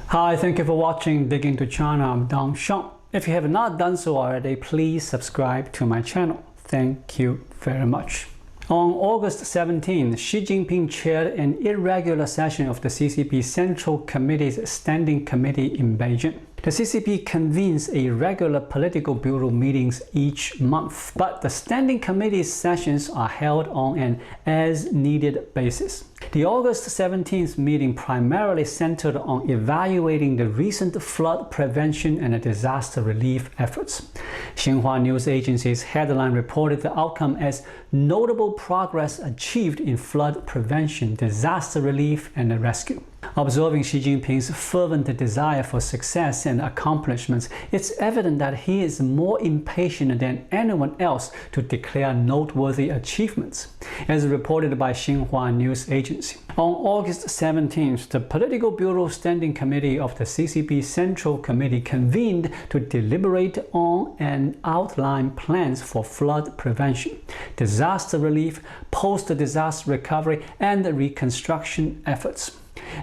Hi, thank you for watching Dig Into China. I'm Dong Sheng. If you have not done so already, please subscribe to my channel. Thank you very much. On August 17, Xi Jinping chaired an irregular session of the CCP Central Committee's Standing Committee in Beijing. The CCP convenes a regular political bureau meetings each month, but the Standing Committee's sessions are held on an as-needed basis. The August 17th meeting primarily centered on evaluating the recent flood prevention and disaster relief efforts. Xinhua news agency's headline reported the outcome as notable progress achieved in flood prevention, disaster relief, and rescue. Observing Xi Jinping's fervent desire for success and accomplishments, it's evident that he is more impatient than anyone else to declare noteworthy achievements, as reported by Xinhua news agency. On August 17th, the Political Bureau Standing Committee of the CCP Central Committee convened to deliberate on and outline plans for flood prevention, disaster relief, post-disaster recovery, and reconstruction efforts.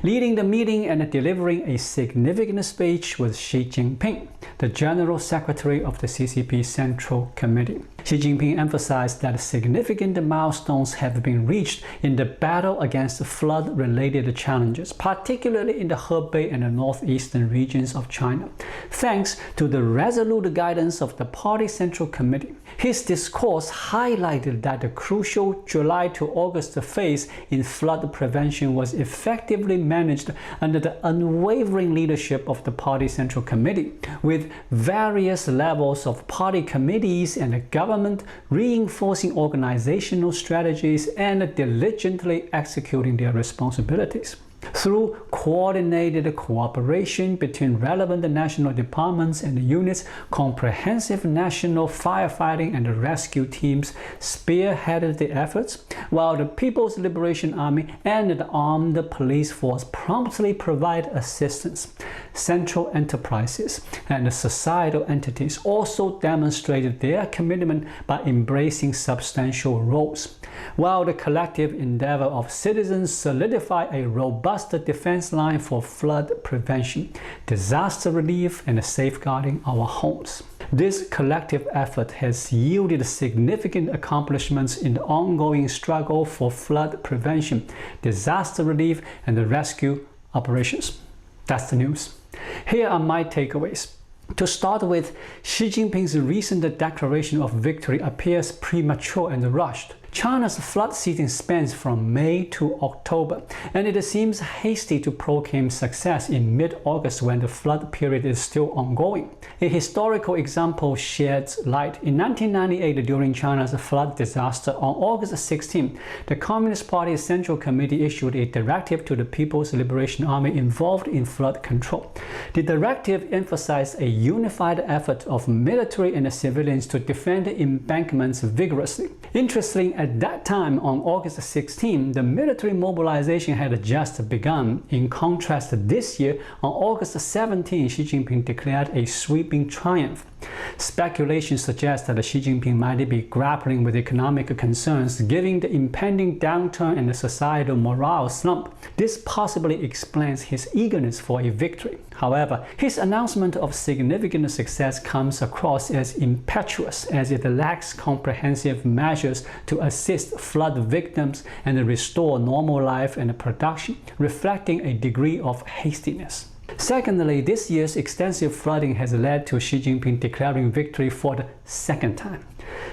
Leading the meeting and delivering a significant speech was Xi Jinping, the General Secretary of the CCP Central Committee. Xi Jinping emphasized that significant milestones have been reached in the battle against flood-related challenges, particularly in the Hebei and the northeastern regions of China, thanks to the resolute guidance of the Party Central Committee. His discourse highlighted that the crucial July to August phase in flood prevention was effectively managed under the unwavering leadership of the Party Central Committee, with various levels of party committees and government reinforcing organizational strategies and diligently executing their responsibilities. Through coordinated cooperation between relevant national departments and units, comprehensive national firefighting and rescue teams spearheaded the efforts, while the People's Liberation Army and the armed police force promptly provide assistance. Central enterprises and societal entities also demonstrated their commitment by embracing substantial roles, while the collective endeavor of citizens solidified a robust defense line for flood prevention, disaster relief, and safeguarding our homes. This collective effort has yielded significant accomplishments in the ongoing struggle for flood prevention, disaster relief, and rescue operations. That's the news. Here are my takeaways. To start with, Xi Jinping's recent declaration of victory appears premature and rushed. China's flood season spans from May to October, and it seems hasty to proclaim success in mid-August when the flood period is still ongoing. A historical example sheds light. In 1998, during China's flood disaster, on August 16, the Communist Party's Central Committee issued a directive to the People's Liberation Army involved in flood control. The directive emphasized a unified effort of military and civilians to defend the embankments vigorously. Interestingly, at that time, on August 16, the military mobilization had just begun. In contrast, this year, on August 17, Xi Jinping declared a sweeping triumph. Speculation suggests that Xi Jinping might be grappling with economic concerns, given the impending downturn and the societal morale slump. This possibly explains his eagerness for a victory. However, his announcement of significant success comes across as impetuous, as it lacks comprehensive measures to assist flood victims and restore normal life and production, reflecting a degree of hastiness. Secondly, this year's extensive flooding has led to Xi Jinping declaring victory for the second time.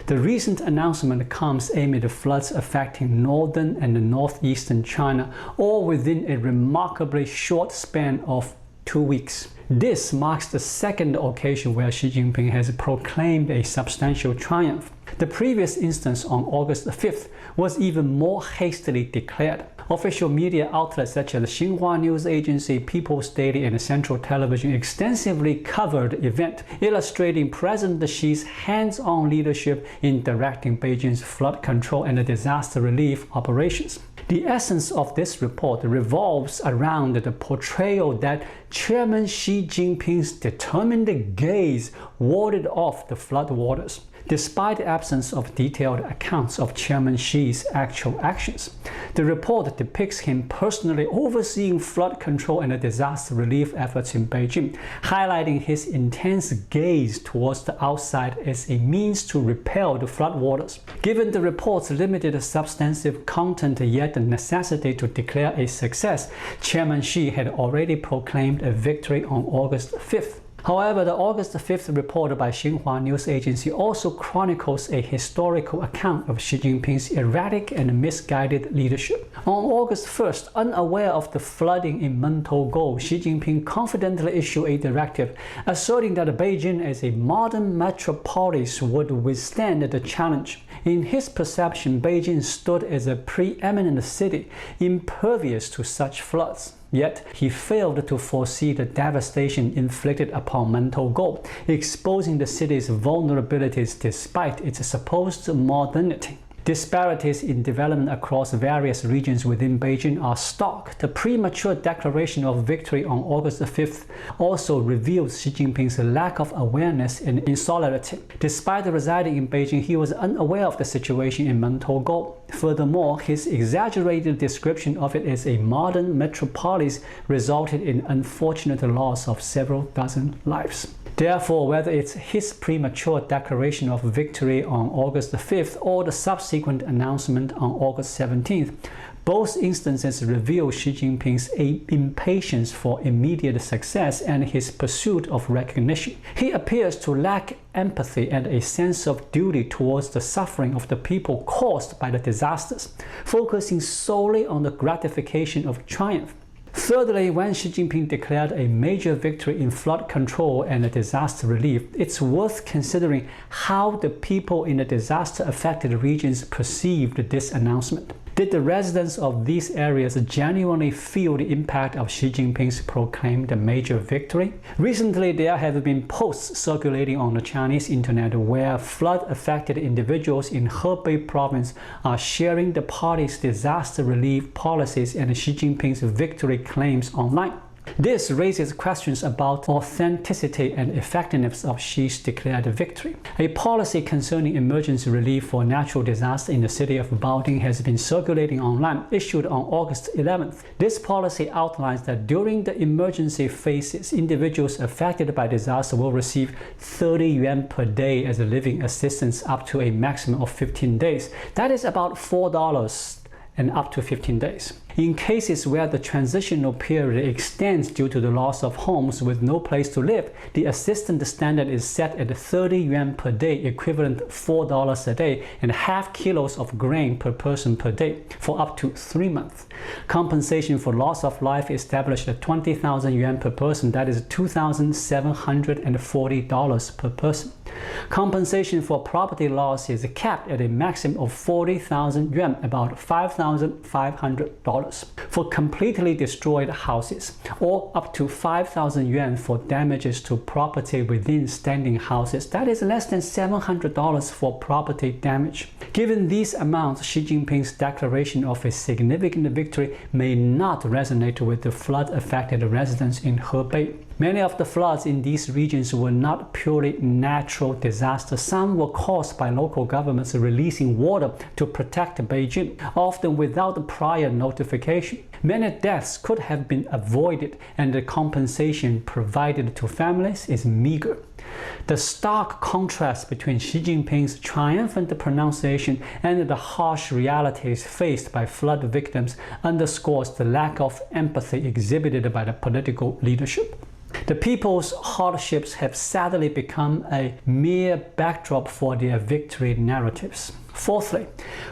The recent announcement comes amid floods affecting northern and northeastern China, all within a remarkably short span of 2 weeks. This marks the second occasion where Xi Jinping has proclaimed a substantial triumph. The previous instance on August 5th was even more hastily declared. Official media outlets such as Xinhua news agency, People's Daily, and Central Television extensively covered the event, illustrating President Xi's hands-on leadership in directing Beijing's flood control and disaster relief operations. The essence of this report revolves around the portrayal that Chairman Xi Jinping's determined gaze warded off the flood waters. despite the absence of detailed accounts of Chairman Xi's actual actions. The report depicts him personally overseeing flood control and disaster relief efforts in Beijing, highlighting his intense gaze towards the outside as a means to repel the floodwaters. Given the report's limited substantive content yet the necessity to declare a success, Chairman Xi had already proclaimed a victory on August 5th. However, the August 5th report by Xinhua News Agency also chronicles a historical account of Xi Jinping's erratic and misguided leadership. On August 1st, unaware of the flooding in Mentogou, Xi Jinping confidently issued a directive asserting that Beijing as a modern metropolis would withstand the challenge. In his perception, Beijing stood as a preeminent city, impervious to such floods. Yet, he failed to foresee the devastation inflicted upon Mentogou, exposing the city's vulnerabilities despite its supposed modernity. Disparities in development across various regions within Beijing are stark. The premature declaration of victory on August 5th also reveals Xi Jinping's lack of awareness and insularity. Despite residing in Beijing, he was unaware of the situation in Mentogou. Furthermore, his exaggerated description of it as a modern metropolis resulted in unfortunate loss of several dozen lives. Therefore, whether it's his premature declaration of victory on August 5th or the subsequent announcement on August 17th, both instances reveal Xi Jinping's impatience for immediate success and his pursuit of recognition. He appears to lack empathy and a sense of duty towards the suffering of the people caused by the disasters, focusing solely on the gratification of triumph. Thirdly, when Xi Jinping declared a major victory in flood control and disaster relief, it's worth considering how the people in the disaster-affected regions perceived this announcement. Did the residents of these areas genuinely feel the impact of Xi Jinping's proclaimed major victory? Recently, there have been posts circulating on the Chinese internet where flood-affected individuals in Hebei province are sharing the party's disaster relief policies and Xi Jinping's victory claims online. This raises questions about authenticity and effectiveness of Xi's declared victory. A policy concerning emergency relief for natural disaster in the city of Baoding has been circulating online, issued on August 11th. This policy outlines that during the emergency phases, individuals affected by disaster will receive 30 yuan per day as a living assistance up to a maximum of 15 days. That is about $4 and up to 15 days. In cases where the transitional period extends due to the loss of homes with no place to live, the assistance standard is set at 30 yuan per day, equivalent $4 a day, and half kilos of grain per person per day for up to 3 months. Compensation for loss of life established at 20,000 yuan per person, that is $2,740 per person. Compensation for property loss is capped at a maximum of 40,000 yuan, about $5,500. For completely destroyed houses, or up to 5,000 yuan for damages to property within standing houses, that is less than $700 for property damage. Given these amounts, Xi Jinping's declaration of a significant victory may not resonate with the flood-affected residents in Hebei. Many of the floods in these regions were not purely natural disasters. Some were caused by local governments releasing water to protect Beijing, often without prior notification. Many deaths could have been avoided, and the compensation provided to families is meager. The stark contrast between Xi Jinping's triumphant pronunciation and the harsh realities faced by flood victims underscores the lack of empathy exhibited by the political leadership. The people's hardships have sadly become a mere backdrop for their victory narratives. Fourthly,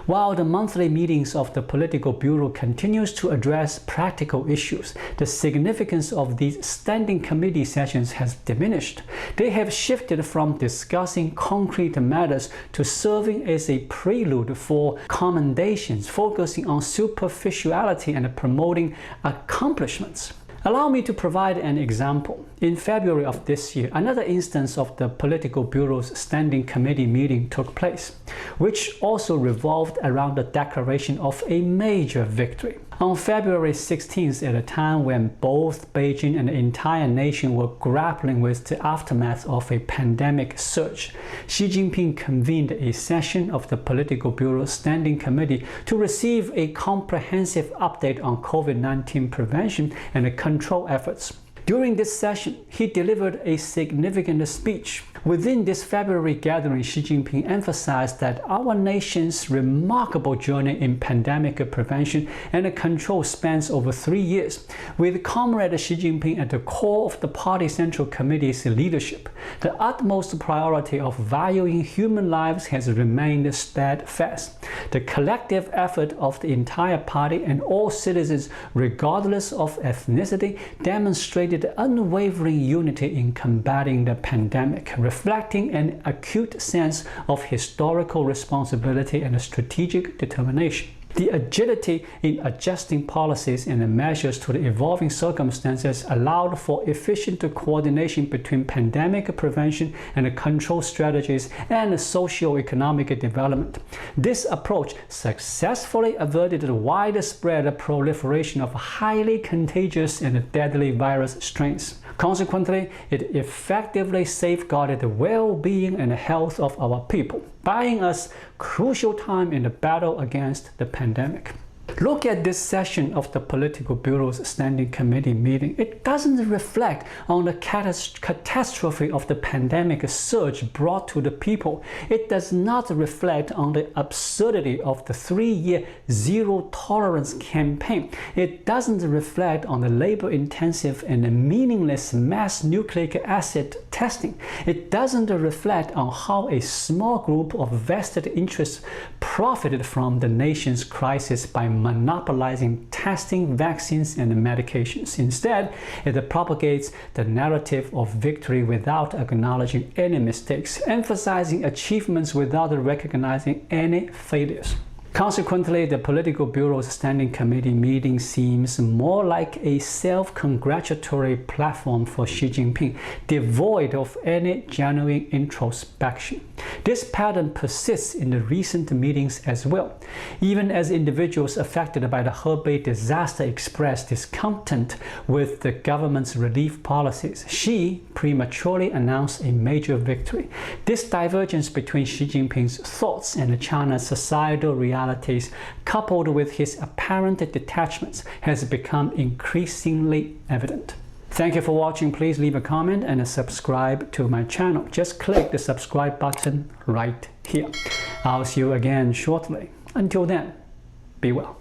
while the monthly meetings of the Political Bureau continues to address practical issues, the significance of these standing committee sessions has diminished. They have shifted from discussing concrete matters to serving as a prelude for commendations, focusing on superficiality and promoting accomplishments. Allow me to provide an example. In February of this year, another instance of the Political Bureau's Standing Committee meeting took place, which also revolved around the declaration of a major victory. On February 16th, at a time when both Beijing and the entire nation were grappling with the aftermath of a pandemic surge, Xi Jinping convened a session of the Political Bureau Standing Committee to receive a comprehensive update on COVID-19 prevention and control efforts. During this session, he delivered a significant speech. Within this February gathering, Xi Jinping emphasized that our nation's remarkable journey in pandemic prevention and control spans over 3 years. With Comrade Xi Jinping at the core of the Party Central Committee's leadership, the utmost priority of valuing human lives has remained steadfast. The collective effort of the entire party and all citizens, regardless of ethnicity, demonstrated unwavering unity in combating the pandemic, reflecting an acute sense of historical responsibility and strategic determination. The agility in adjusting policies and measures to the evolving circumstances allowed for efficient coordination between pandemic prevention and control strategies and socio-economic development. This approach successfully averted the widespread proliferation of highly contagious and deadly virus strains. Consequently, it effectively safeguarded the well-being and health of our people, buying us crucial time in the battle against the pandemic. Look at this session of the Political Bureau's Standing Committee meeting. It doesn't reflect on the catastrophe of the pandemic surge brought to the people. It does not reflect on the absurdity of the 3-year zero-tolerance campaign. It doesn't reflect on the labor-intensive and meaningless mass nucleic acid testing. It doesn't reflect on how a small group of vested interests profited from the nation's crisis by monopolizing testing, vaccines, and medications. Instead, it propagates the narrative of victory without acknowledging any mistakes, emphasizing achievements without recognizing any failures. Consequently, the Political Bureau's Standing Committee meeting seems more like a self-congratulatory platform for Xi Jinping, devoid of any genuine introspection. This pattern persists in the recent meetings as well. Even as individuals affected by the Hebei disaster expressed discontent with the government's relief policies, Xi prematurely announced a major victory. This divergence between Xi Jinping's thoughts and China's societal realities, coupled with his apparent detachments, has become increasingly evident. Thank you for watching. Please leave a comment and subscribe to my channel. Just click the subscribe button right here. I'll see you again shortly. Until then, be well.